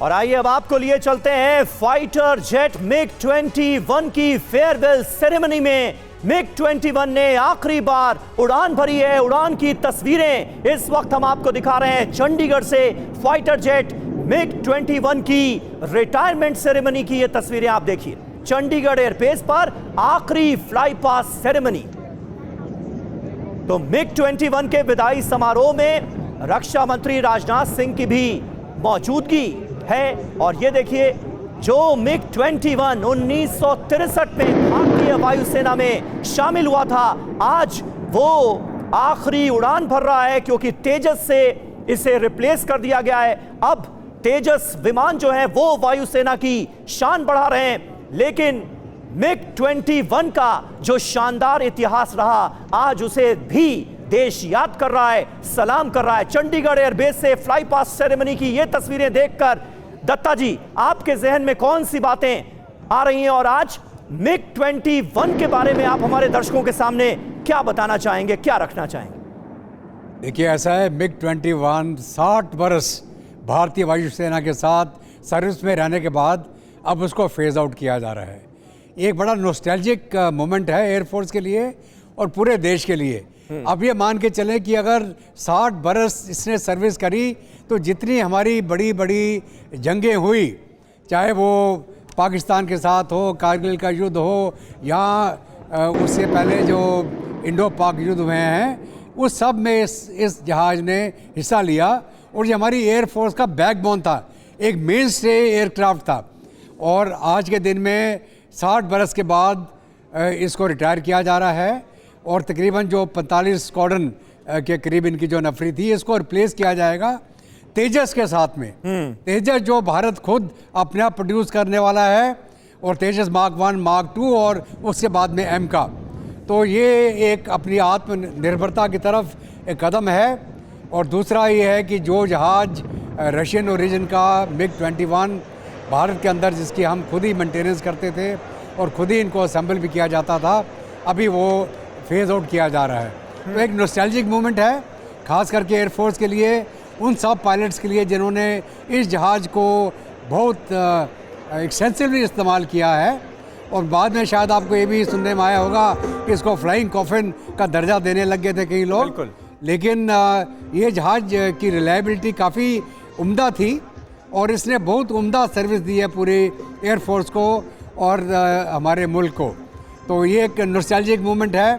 और आइए अब आपको लिए चलते हैं फाइटर जेट MiG-21 की फेयरवेल सेरेमनी में। MiG-21 ने आखिरी बार उड़ान भरी है। उड़ान की तस्वीरें इस वक्त हम आपको दिखा रहे हैं चंडीगढ़ से। फाइटर जेट MiG-21 की रिटायरमेंट सेरेमनी की ये तस्वीरें आप देखिए। चंडीगढ़ एयरबेस पर आखिरी फ्लाई पास सेरेमनी। तो MiG-21 के विदाई समारोह में रक्षा मंत्री राजनाथ सिंह की भी मौजूदगी है। और ये देखिए, जो MiG-21 1963 में भारतीय वायुसेना में शामिल हुआ था, आज वो आखिरी उड़ान भर रहा है क्योंकि तेजस से इसे रिप्लेस कर दिया गया है। अब तेजस विमान जो है वो वायुसेना की शान बढ़ा रहे हैं, लेकिन MiG-21 का जो शानदार इतिहास रहा, आज उसे भी देश याद कर रहा है, सलाम कर रहा है। चंडीगढ़ एयरबेस से फ्लाई पास सेरेमनी की ये तस्वीरें देखकर दत्ता जी, आपके जहन में कौन सी बातें आ रही हैं और आज MiG-21 के बारे में आप हमारे दर्शकों के सामने क्या बताना चाहेंगे, क्या रखना चाहेंगे? देखिए, ऐसा है, MiG-21 60 बरस भारतीय वायुसेना के साथ सर्विस में रहने के बाद अब उसको फेज आउट किया जा रहा है। एक बड़ा नॉस्टैल्जिक मोमेंट है एयरफोर्स के लिए और पूरे देश के लिए। अब ये मान के चलें कि अगर 60 बरस इसने सर्विस करी तो जितनी हमारी बड़ी बड़ी जंगें हुई, चाहे वो पाकिस्तान के साथ हो, कारगिल का युद्ध हो, या उससे पहले जो इंडो पाक युद्ध हुए हैं, उस सब में इस जहाज़ ने हिस्सा लिया। और ये हमारी एयरफोर्स का बैकबोन था, एक मेन स्टे एयरक्राफ्ट था। और आज के दिन में 60 बरस के बाद इसको रिटायर किया जा रहा है और तकरीबन जो 45 स्क्वाड्रन के करीब इनकी जो नफरी थी, इसको रिप्लेस किया जाएगा तेजस के साथ में। तेजस जो भारत खुद अपने आप प्रोड्यूस करने वाला है, और तेजस मार्क 1, मार्क 2 और उसके बाद में M का। तो ये एक अपनी आत्मनिर्भरता की तरफ एक कदम है। और दूसरा ये है कि जो जहाज़ रशियन ओरिजिन का MiG-21 भारत के अंदर, जिसकी हम खुद ही मेंटेनेंस करते थे और खुद ही इनको असेंबल भी किया जाता था, अभी वो फेज आउट किया जा रहा है। तो एक नॉस्टैल्जिक मोमेंट है, खास करके एयरफोर्स के लिए, उन सब पायलट्स के लिए जिन्होंने इस जहाज़ को बहुत एक्सटेंसिवली इस्तेमाल किया है। और बाद में शायद आपको ये भी सुनने में आया होगा कि इसको फ्लाइंग कॉफिन का दर्जा देने लग गए थे कई लोग। लेकिन ये जहाज़ की रिलायबिलिटी काफ़ी उम्दा थी और इसने बहुत उम्दा सर्विस दी है पूरे एयरफोर्स को और हमारे मुल्क को। तो ये एक नॉस्टैल्जिक मोमेंट है।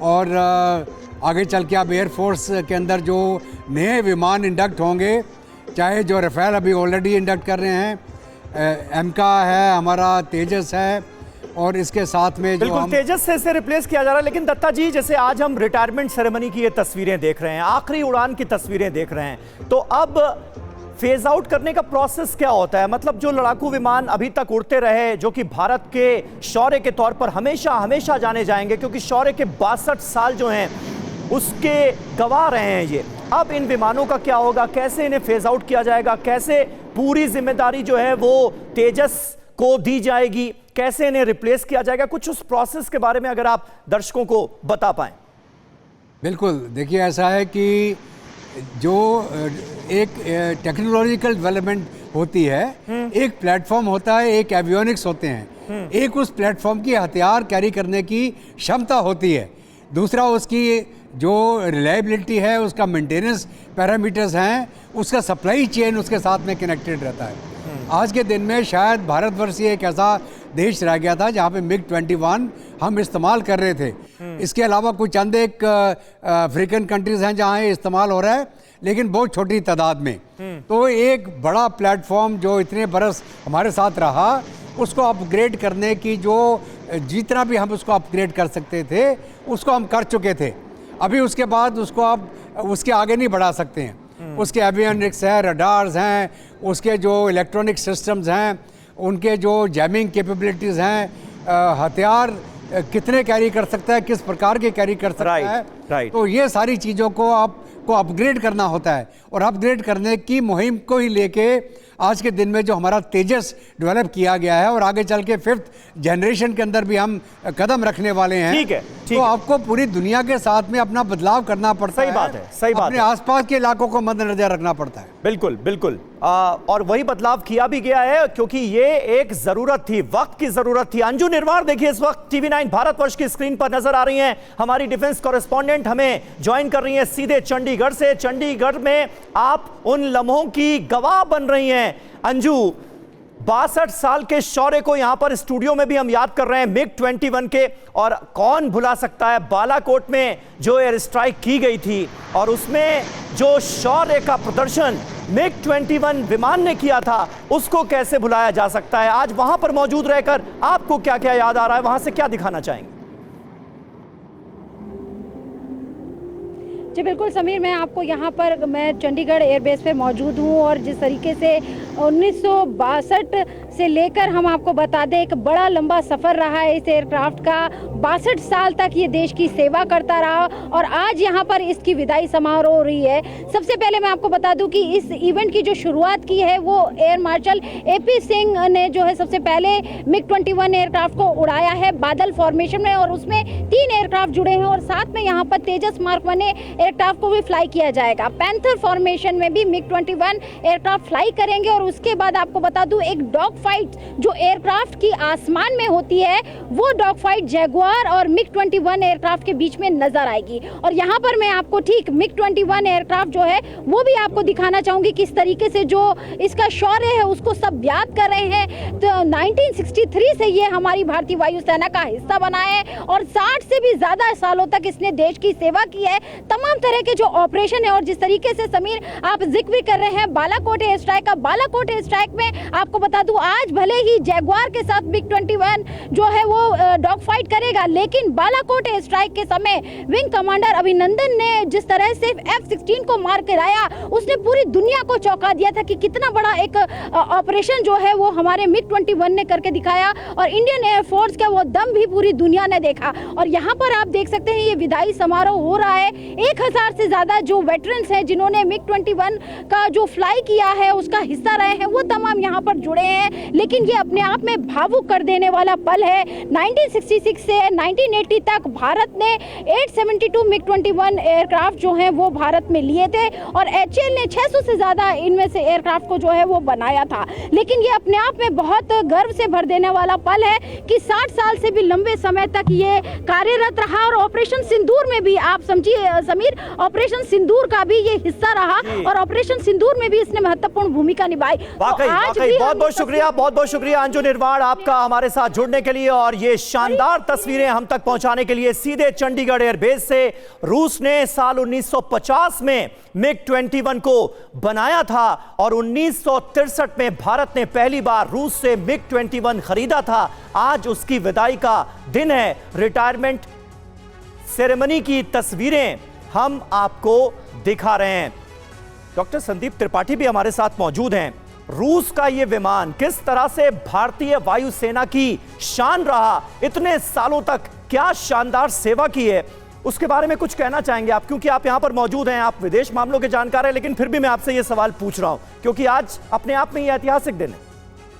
और आगे चल के अब एयरफोर्स के अंदर जो नए विमान इंडक्ट होंगे, चाहे जो रफ़ेल अभी ऑलरेडी इंडक्ट कर रहे हैं, M का है, हमारा तेजस है, और इसके साथ में जो हम तेजस से इसे रिप्लेस किया जा रहा है। लेकिन दत्ता जी, जैसे आज हम रिटायरमेंट सेरेमनी की ये तस्वीरें देख रहे हैं, आखिरी उड़ान की तस्वीरें देख रहे हैं, तो अब फेज आउट करने का प्रोसेस क्या होता है? मतलब जो लड़ाकू विमान अभी तक उड़ते रहे, जो कि भारत के शौर्य के तौर पर हमेशा हमेशा जाने जाएंगे, क्योंकि शौर्य के 62 साल जो हैं उसके गवाह रहे हैं ये, अब इन विमानों का क्या होगा? कैसे इन्हें फेज आउट किया जाएगा? कैसे पूरी जिम्मेदारी जो है वो तेजस को दी जाएगी? कैसे इन्हें रिप्लेस किया जाएगा? कुछ उस प्रोसेस के बारे में अगर आप दर्शकों को बता पाएं। बिल्कुल, देखिए, ऐसा है कि जो एक टेक्नोलॉजिकल डेवलपमेंट होती है, एक प्लेटफॉर्म होता है, एक एवियोनिक्स होते हैं, एक उस प्लेटफॉर्म की हथियार कैरी करने की क्षमता होती है, दूसरा उसकी जो रिलायबिलिटी है, उसका मेंटेनेंस पैरामीटर्स हैं, उसका सप्लाई चेन उसके साथ में कनेक्टेड रहता है। आज के दिन में शायद भारतवर्ष एक ऐसा देश रह गया था जहाँ पे MiG-21 हम इस्तेमाल कर रहे थे। इसके अलावा कुछ चंद एक अफ्रीकन कंट्रीज हैं जहाँ ये इस्तेमाल हो रहा है, लेकिन बहुत छोटी तादाद में। तो एक बड़ा प्लेटफॉर्म जो इतने बरस हमारे साथ रहा, उसको अपग्रेड करने की जो जितना भी हम उसको अपग्रेड कर सकते थे, उसको हम कर चुके थे। अभी उसके बाद उसको आप उसके आगे नहीं बढ़ा सकते हैं। उसके एवियोनिक्स हैं, रडार्स हैं, उसके जो इलेक्ट्रॉनिक सिस्टम्स हैं, उनके जो जैमिंग कैपेबिलिटीज़ हैं, हथियार कितने कैरी कर सकता है, किस प्रकार के कैरी कर सकता है। तो ये सारी चीज़ों को आपको अपग्रेड करना होता है। और अपग्रेड करने की मुहिम को ही लेके आज के दिन में जो हमारा तेजस डेवलप किया गया है, और आगे चल के 5th जनरेशन के अंदर भी हम कदम रखने वाले हैं। ठीक है, तो आपको पूरी दुनिया के साथ में अपना बदलाव करना पड़ता है। सही बात है, सही बात है। अपने आसपास के इलाकों को मद्देनजर रखना पड़ता है। बिल्कुल बिल्कुल। और वही बदलाव किया भी गया है क्योंकि ये एक जरूरत थी, वक्त की जरूरत थी। अंजू निर्वाण देखिए इस वक्त TV9 भारतवर्ष की स्क्रीन पर नजर आ रही हैं। हमारी डिफेंस कॉरेस्पॉन्डेंट हमें ज्वाइन कर रही हैं सीधे चंडीगढ़ से। चंडीगढ़ में आप उन लम्हों की गवाह बन रही हैं। अंजू, 62 साल के शौर्य को यहां पर स्टूडियो में भी हम याद कर रहे हैं, MiG-21 के। और कौन भुला सकता है बालाकोट में जो एयर स्ट्राइक की गई थी और उसमें जो शौर्य का प्रदर्शन MiG-21 विमान ने किया था, उसको कैसे भुलाया जा सकता है। आज वहां पर मौजूद रहकर आपको क्या क्या याद आ रहा है, वहां से क्या दिखाना चाहेंगे? जी बिल्कुल समीर, मैं आपको यहाँ पर मैं चंडीगढ़ एयरबेस पे मौजूद हूँ और जिस तरीके से 1962 से लेकर हम आपको बता दें एक बड़ा लंबा सफ़र रहा है इस एयरक्राफ्ट का। 62 साल तक ये देश की सेवा करता रहा और आज यहाँ पर इसकी विदाई समारोह हो रही है। सबसे पहले मैं आपको बता दूं कि इस इवेंट की जो शुरुआत की है वो एयर मार्शल AP सिंह ने जो है सबसे पहले MiG-21 एयरक्राफ्ट को उड़ाया है बादल फॉर्मेशन में, और उसमें 3 एयरक्राफ्ट जुड़े हैं और साथ में यहाँ पर तेजस मार्क 1 एयरक्राफ्ट को भी फ्लाई किया जाएगा। पैंथर फॉर्मेशन में भी MiG-21 एयरक्राफ्ट फ्लाई करेंगे और उसके बाद आपको बता दूं एक डॉग फाइट जो एयरक्राफ्ट की आसमान में होती है वो डॉग फाइट जैगुआर और MiG-21 एयरक्राफ्ट के बीच में नजर आएगी। और यहाँ पर मैं आपको ठीक MiG-21 एयरक्राफ्ट जो है वो भी आपको दिखाना चाहूंगी किस तरीके से जो इसका शौर्य है उसको सब याद कर रहे हैं। तो 1963 से ये हमारी भारतीय वायुसेना का हिस्सा बना है और 60 से भी ज्यादा सालों तक इसने देश की सेवा की है। तमाम तरह के जो ऑपरेशन है और जिस तरीके से समीर आप जिक्र कर रहे हैं बालाकोट एयर स्ट्राइक का, बालाकोट एयर स्ट्राइक में आपको बता दूं आज भले ही जैगुआर के साथ MiG-21 जो है वो डॉग फाइट करेगा, लेकिन बालाकोट एयर स्ट्राइक के समय विंग कमांडर अभिनंदन ने जिस तरह से F-16 को मार कराया उसने पूरी दुनिया को चौंका दिया था कि कितना बड़ा एक ऑपरेशन जो है वो हमारे MiG-21 ने करके दिखाया और इंडियन एयरफोर्स का वो दम भी पूरी दुनिया ने देखा। और यहाँ पर आप देख सकते हैं ये विदाई समारोह हो रहा है। 1000 से ज्यादा जो वेटरन्स हैं जिन्होंने MiG-21 का जो फ्लाई किया है उसका हिस्सा रहे हैं वो तमाम यहाँ पर जुड़े हैं। लेकिन ये अपने आप में भावुक कर देने वाला पल है। 1966 से 1980 तक भारत ने 872 MiG-21 एयरक्राफ्ट जो हैं वो भारत में लिए थे और HAL ने 600 से ज्यादा इनमें से एयरक्राफ्ट को जो है वो बनाया था। लेकिन ये अपने आप में बहुत गर्व से भर देने वाला पल है कि 60 साल से भी लंबे समय तक ये कार्यरत रहा और ऑपरेशन सिंदूर में भी आप समझिए समीर, ऑपरेशन सिंदूर का भी ये हिस्सा रहा और ऑपरेशन सिंदूर में भी इसने महत्वपूर्ण भूमिका निभाई। वाकई बहुत बहुत शुक्रिया अंजू निर्वाण आपका हमारे साथ जुड़ने के लिए और ये शानदार तस्वीरें हम तक पहुंचाने के लिए। सीधे चंडीगढ़ एयरबेस से। रूस ने साल 1950 में MiG-21 को बनाया था और 1963 में भारत ने पहली बार रूस से MiG-21 खरीदा था। आज उसकी विदाई का दिन है। रिटायरमेंट सेरेमनी की तस्वीरें हम आपको दिखा रहे हैं। डॉक्टर संदीप त्रिपाठी भी हमारे साथ मौजूद हैं। रूस का ये विमान किस तरह से भारतीय वायुसेना की शान रहा, इतने सालों तक क्या शानदार सेवा की है, उसके बारे में कुछ कहना चाहेंगे आप? क्योंकि आप यहां पर मौजूद हैं, आप विदेश मामलों के जानकार हैं, लेकिन फिर भी मैं आपसे ये सवाल पूछ रहा हूं क्योंकि आज अपने आप में ये ऐतिहासिक दिन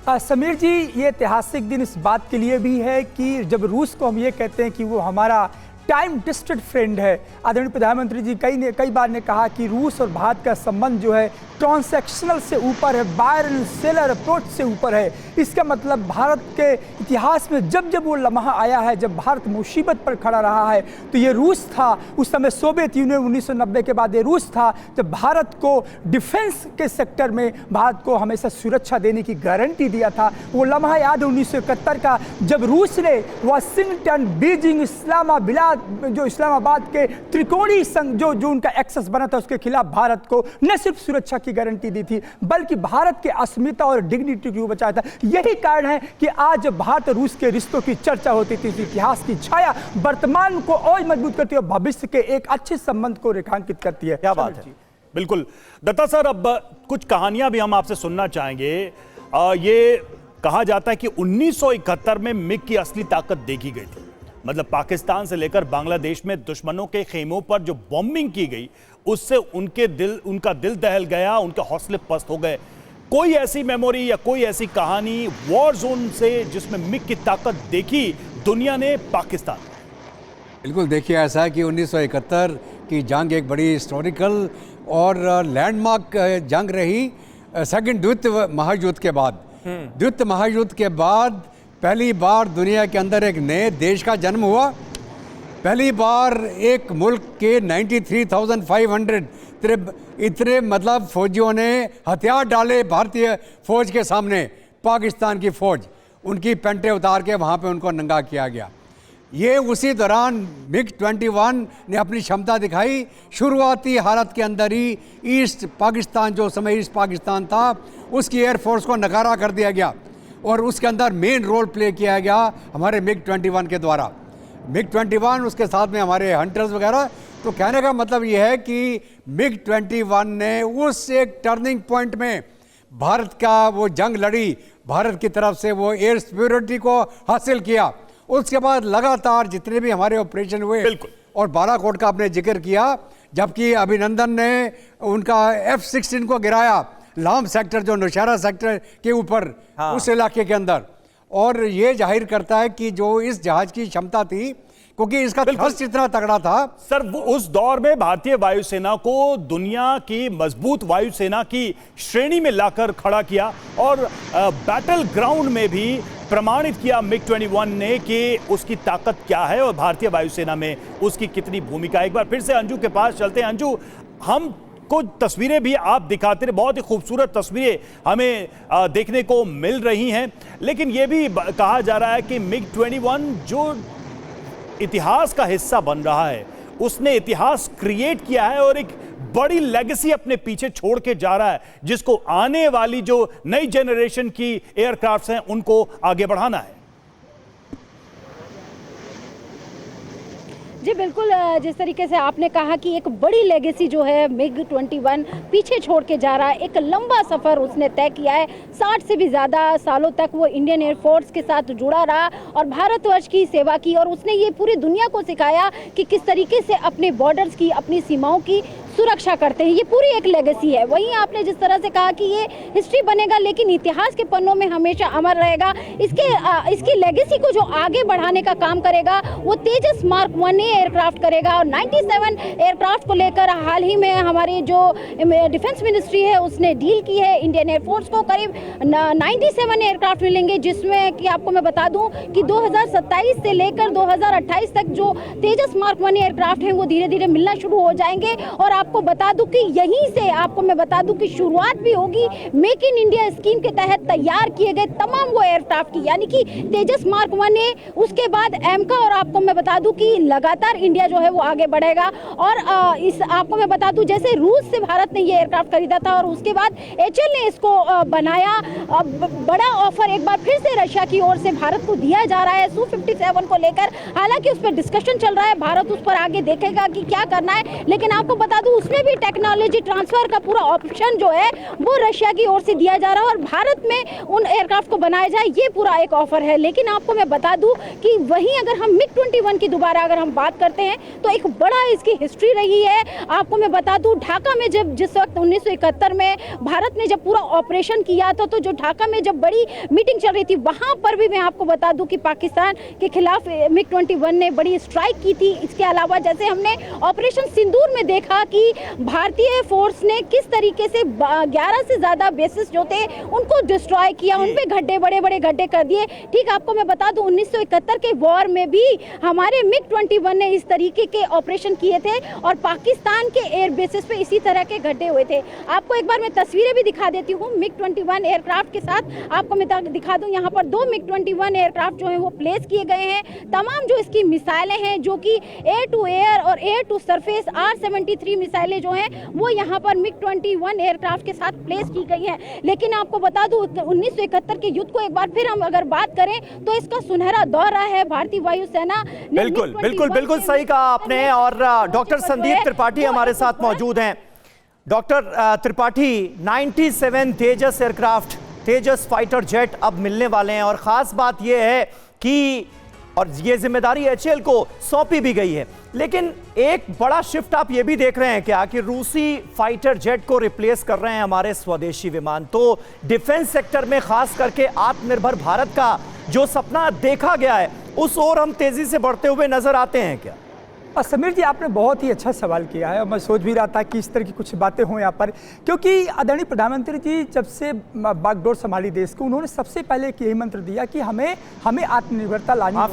है। समीर जी, ये ऐतिहासिक दिन इस बात के लिए भी है कि जब रूस को हम ये कहते हैं कि वो हमारा टाइम टेस्टेड फ्रेंड है। आदरणीय प्रधानमंत्री जी कई बार ने कहा कि रूस और भारत का संबंध जो है ट्रांसैक्शनल से ऊपर है, बायर एंड सेलर अप्रोच से ऊपर है। इसका मतलब भारत के इतिहास में जब जब वो लम्हा आया है, जब भारत मुसीबत पर खड़ा रहा है, तो ये रूस था। उस समय सोवियत यूनियन 1990 के बाद ये रूस था जब भारत को डिफेंस के सेक्टर में भारत को हमेशा सुरक्षा देने की गारंटी दिया था। वो लम्हा याद है 1971 का, जब रूस ने वाशिंगटन, बीजिंग, इस्लामाबाद के त्रिकोणीय संघ जो उनका एक्सेस बना था उसके खिलाफ भारत को न सिर्फ सुरक्षा की गारंटी दी थी बल्कि भारत के अस्मिता और डिग्निटी को बचाया था। यही कारण है कि आज भारत रूस के रिश्तों की चर्चा होती थी। इतिहास की छाया वर्तमान को और मजबूत करती है और भविष्य के एक अच्छे संबंध को रेखांकित करती है। क्या बात है। बिल्कुल दत्ता सर, अब कुछ कहानियां भी हम आपसे सुनना चाहेंगे। ये कहा जाता है कि 1971 में मिग की असली ताकत देखी गई थी। मतलब पाकिस्तान से लेकर बांग्लादेश में दुश्मनों के खेमों पर जो बॉम्बिंग की गई उससे उनका दिल दहल गया, उनके हौसले पस्त हो गए। कोई ऐसी मेमोरी या कोई ऐसी कहानी वॉर जोन से जिसमें मिग की ताकत देखी दुनिया ने पाकिस्तान? बिल्कुल, देखिए ऐसा है कि 1971 की जंग एक बड़ी हिस्टोरिकल और लैंडमार्क जंग रही सेकंड द्वितीय महायुद्ध के बाद, द्वितीय महायुद्ध के बाद पहली बार दुनिया के अंदर एक नए देश का जन्म हुआ। पहली बार एक मुल्क के 93,500 इतने मतलब फौजियों ने हथियार डाले भारतीय फौज के सामने। पाकिस्तान की फौज, उनकी पेंटें उतार के वहाँ पे उनको नंगा किया गया। ये उसी दौरान MiG-21 ने अपनी क्षमता दिखाई। शुरुआती हालत के अंदर ही ईस्ट पाकिस्तान, जो समय ईस्ट पाकिस्तान था, उसकी एयरफोर्स को नकारा कर दिया गया और उसके अंदर मेन रोल प्ले किया गया हमारे MiG-21 के द्वारा। MiG-21 उसके साथ में हमारे हंटर्स वगैरह। तो कहने का मतलब ये है कि MiG-21 ने उस एक टर्निंग पॉइंट में भारत का वो जंग लड़ी, भारत की तरफ से वो एयर सिक्योरिटी को हासिल किया। उसके बाद लगातार जितने भी हमारे ऑपरेशन हुए, और बालाकोट का आपने जिक्र किया, जबकि अभिनंदन ने उनका F-16 को गिराया लाम सेक्टर, जो नौशहरा सेक्टर के ऊपर, उस इलाके के अंदर। और ये जाहिर करता है कि जो इस जहाज की क्षमता थी, क्योंकि इसका थ्रस्ट इतना तगड़ा था। सर, उस दौर में भारतीय वायुसेना को दुनिया की मजबूत वायुसेना की श्रेणी में लाकर खड़ा किया और बैटल ग्राउंड में भी प्रमाणित किया MiG-21 ने कि उसकी ताकत क्या है और भारतीय वायुसेना में उसकी कितनी भूमिका। एक बार फिर से अंजू के पास चलते हैं। अंजू, हम कुछ तस्वीरें भी आप दिखाते रहे, बहुत ही खूबसूरत तस्वीरें हमें देखने को मिल रही हैं, लेकिन यह भी कहा जा रहा है कि MiG-21 जो इतिहास का हिस्सा बन रहा है, उसने इतिहास क्रिएट किया है और एक बड़ी लेगेसी अपने पीछे छोड़ के जा रहा है, जिसको आने वाली जो नई जनरेशन की एयरक्राफ्ट्स हैं उनको आगे बढ़ाना है। जी बिल्कुल, जिस तरीके से आपने कहा कि एक बड़ी लेगेसी जो है MiG-21 पीछे छोड़ के जा रहा है, एक लंबा सफ़र उसने तय किया है। 60 से भी ज़्यादा सालों तक वो इंडियन एयरफोर्स के साथ जुड़ा रहा और भारतवर्ष की सेवा की, और उसने ये पूरी दुनिया को सिखाया कि किस तरीके से अपने बॉर्डर्स की, अपनी सीमाओं की सुरक्षा करते हैं। ये पूरी एक लेगेसी है। वहीं आपने जिस तरह से कहा कि ये हिस्ट्री बनेगा, लेकिन इतिहास के पन्नों में हमेशा अमर रहेगा। इसकी लेगेसी को जो आगे बढ़ाने का काम करेगा वो तेजस मार्क 1 एयरक्राफ्ट करेगा। और 97 एयरक्राफ्ट को लेकर हाल ही में हमारी जो डिफेंस मिनिस्ट्री है उसने डील की है। इंडियन एयरफोर्स को करीब 97 एयरक्राफ्ट मिलेंगे, जिसमें कि आपको मैं बता दूं कि 2027 से लेकर 2028 तक जो तेजस मार्क 1 एयरक्राफ्ट हैं वो धीरे धीरे मिलना शुरू हो जाएंगे। और आपको बता दूं कि यहीं से आपको मैं बता दूं कि शुरुआत भी होगी मेक इन इंडिया स्कीम के तहत तैयार किए गए तमाम वो एयरक्राफ्ट की, यानी कि तेजस मार्क 1 है, उसके बाद एमका, और आपको मैं बता दूं कि लगातार इंडिया जो है वो आगे बढ़ेगा। और इस आपको मैं बता दूं जैसे रूस से भारत ने ये एयरक्राफ्ट खरीदा था और उसके बाद HAL ने इसको बनाया। बड़ा ऑफर एक बार फिर से रशिया की ओर से भारत को दिया जा रहा है Su-57 को लेकर। हालांकि उस पर डिस्कशन चल रहा है, भारत उस पर आगे देखेगा कि क्या करना है, लेकिन आपको बता दूं उसमें भी टेक्नोलॉजी ट्रांसफर का पूरा ऑप्शन जो है वो रशिया की ओर से दिया जा रहा है और भारत में उन एयरक्राफ्ट को बनाया जाए, ये पूरा एक ऑफर है। लेकिन आपको मैं बता दूं कि वहीं अगर हम MiG-21 की दोबारा अगर हम बात करते हैं तो एक बड़ा इसकी हिस्ट्री रही है। आपको मैं बता दूं ढाका में जब जिस वक्त 1971 में भारत ने जब पूरा ऑपरेशन किया था, तो जो ढाका में जब बड़ी मीटिंग चल रही थी वहां पर भी मैं आपको बता दूं कि पाकिस्तान के खिलाफ MiG-21 ने बड़ी स्ट्राइक की थी। इसके अलावा जैसे हमने ऑपरेशन सिंदूर में देखा कि भारतीय फोर्स ने किस तरीके से 11 से ज्यादा बेसिस जो थे उनको डिस्ट्रॉय किया, उन पे गड्ढे, बड़े बड़े गड्ढे कर दिए। ठीक आपको मैं बता दूं 1971 के वॉर में भी हमारे MiG-21 ने इस तरीके के ऑपरेशन किए थे और पाकिस्तान के एयर बेसिस पे इसी तरह के गड्ढे हुए थे। आपको एक बार मैं तस्वीरें भी दिखा देती हूँ MiG-21 एयरक्राफ्ट के साथ। आपको मैं दिखा दूं यहाँ पर 2 MiG-21 एयरक्राफ्ट जो है वो प्लेस किए गए हैं। तमाम जो इसकी मिसाइलें हैं जो कि एयर टू एयर और एयर टू सरफेस R-73 मिसाइलें जो हैं वो यहाँ पर MiG-21 एयरक्राफ्ट के साथ प्लेस की गई हैं। लेकिन आपको बता दूं 1971 के युद्ध को एक बार फिर हम अगर बात करें तो इसका सुनहरा दौर रहा है भारतीय वायुसेना। बिल्कुल बिल्कुल बिल्कुल सही कहा आपने। और डॉक्टर संदीप त्रिपाठी हमारे साथ मौजूद हैं। डॉक्टर त्रिपाठी, 97 तेजस एयरक्राफ्ट, तेजस फाइटर जेट अब मिलने वाले हैं और खास बात यह है कि और ये जिम्मेदारी HAL को सौंपी भी गई है। लेकिन एक बड़ा शिफ्ट आप ये भी देख रहे हैं क्या कि रूसी फाइटर जेट को रिप्लेस कर रहे हैं हमारे स्वदेशी विमान। तो डिफेंस सेक्टर में खास करके आत्मनिर्भर भारत का जो सपना देखा गया है उस ओर हम तेजी से बढ़ते हुए नजर आते हैं क्या? और समीर जी, आपने बहुत ही अच्छा सवाल किया है और मैं सोच भी रहा था कि इस तरह की कुछ बातें हों यहाँ पर, क्योंकि आदरणीय प्रधानमंत्री जी जब से बागडोर संभाली देश को, उन्होंने सबसे पहले एक यही मंत्र दिया कि हमें आत्मनिर्भरता लानी माफ